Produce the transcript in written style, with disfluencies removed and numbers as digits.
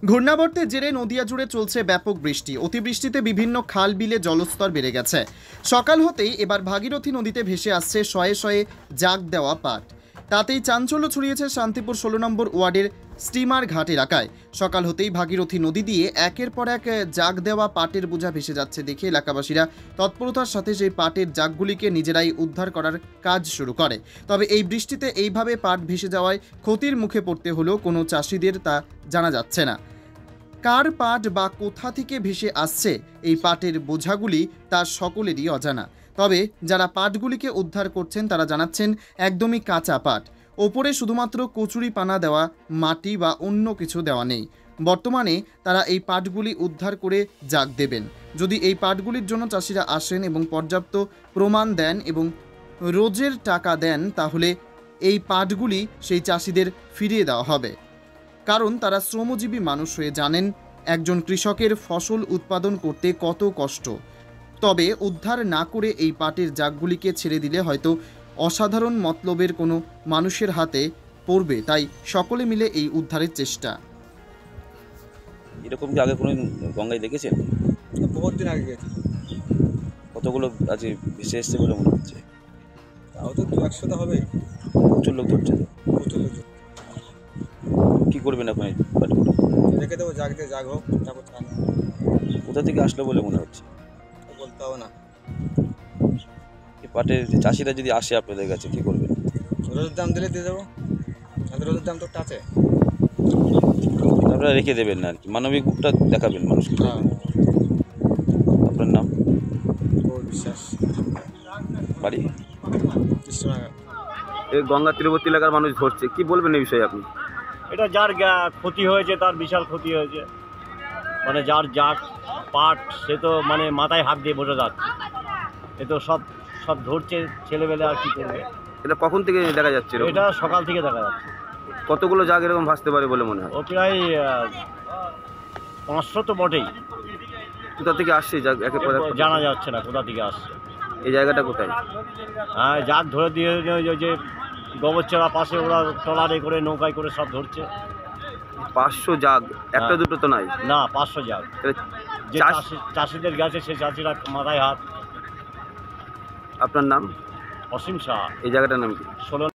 ঘূর্ণাবর্তের জেরে নদিয়া জুড়ে চলছে ব্যাপক বৃষ্টি। অতিবৃষ্টিতে বিভিন্ন খাল বিলে জলস্তর বেড়ে গেছে। সকাল হতেই এবার ভাগীরথী নদীতে ভেসে আসছে শয়ে শয়ে জাগ দেওয়া পাট। তাতেই চাঞ্চল্য ছড়িয়েছে শান্তিপুর 16 নম্বর ওয়ার্ডের স্টিমার ঘাট এলাকায়। সকাল হতেই ভাগীরথী নদী দিয়ে একের পর এক জাগ দেওয়া পাটের বোঝা ভেসে যাচ্ছে দেখে এলাকাবাসীরা তৎপরতার সাথে সেই পাটের জাগগুলিকে নিজেরাই উদ্ধার করার কাজ শুরু করে। তবে এই বৃষ্টিতে এইভাবে পাট ভেসে যাওয়ায় ক্ষতির মুখে পড়তে হলেও কোনো চাষিদের তা জানা যাচ্ছে না। কার পাট বা কোথা থেকে ভেসে আসছে এই পাটের বোঝাগুলি তা সকলেরই অজানা। তবে যারা পাটগুলিকে উদ্ধার করছেন তারা জানাচ্ছেন একদমই কাঁচা পাট, ওপরে শুধুমাত্র কচুরি পানা দেওয়া মাটি বা অন্য কিছু দেওয়া নেই। বর্তমানে তারা এই পাটগুলি উদ্ধার করে জাগ দেবেন। যদি এই পাটগুলির জন্য চাষিরা আসেন এবং পর্যাপ্ত প্রমাণ দেন এবং রোজের টাকা দেন, তাহলে এই পাটগুলি সেই চাষিদের ফিরিয়ে দেওয়া হবে। কারণ তারা শ্রমজীবী মানুষ হয়ে জানেন একজন কৃষকের ফসল উৎপাদন করতে কত কষ্ট। তবে উদ্ধার না করে এই পাটের জাগগুলিকে ছেড়ে দিলে হয়তো অসাধারণ মতলবের কোনো মানুষের হাতে পড়বে, তাই সকলে মিলে এই উদ্ধারের চেষ্টা। এরকম কি আগে কোনো গঙ্গায় দেখেছেন? বহুত দিন আগে গেছি। কতগুলো আজ ভেসে এসছে বলে মনে হচ্ছে? তাও তো 200-100 হবে। প্রচুর লোক ধরছে তো। প্রচুর লোক। কী করবেন এখন এই পাটগুলো? রেখে দেবো, জাগ দিয়ে জাগ হোক, তারপর চান। কোথা থেকে আসলো বলে মনে হচ্ছে? বলতে হবে না। এই পাটের যে চাষিরা যদি আসে আপনাদের কাছে কী করবেন? রোজের দাম দিলে দিয়ে দেবো। আমাদের রোজের দাম তো একটা আছে। আপনারা রেখে দেবেন না আর কি, মানবিক মুখটা দেখাবেন মানুষকে। হ্যাঁ। আপনার নাম? বিশ্বাস। বাড়ি? কৃষ্ণনগর। এই গঙ্গা তীরবর্তী এলাকার মানুষ ধরছে, কি বলবেন এই বিষয়ে আপনি? এটা যার ক্ষতি হয়েছে তার বিশাল ক্ষতি হয়েছে, মানে যার জাগ পাট সে তো মানে মাথায় হাত দিয়ে বসে যাচ্ছে। এ তো সব ধরছে ছেলেবেলে, আর কি করবে। এটা কখন থেকে দেখা যাচ্ছে? এটা সকাল থেকে দেখা যাচ্ছে। কতগুলো জাগ এরকম ভাসতে পারে বলে মনে হয়? ও প্রায় 500 তো বটেই। কোথা থেকে আসছে জাগ একের পর এক? জানা যাচ্ছে না কোথা থেকে আসছে। এই জায়গাটা কোথায়? হ্যাঁ, জাগ ধরে দিয়ে যে গোবরচড়া পাশে ওরা ট্রলারে করে নৌকায় করে সব ধরছে। 500 জাগ, একটা হ্যাঁ। দুটো তো নাই। না, 500 জাগ। যে চাষিদের গেছে সেই চাষিরা মাথায় হাত। আপনার নাম? অসীম শাহ। এই জায়গাটার নাম কি? 16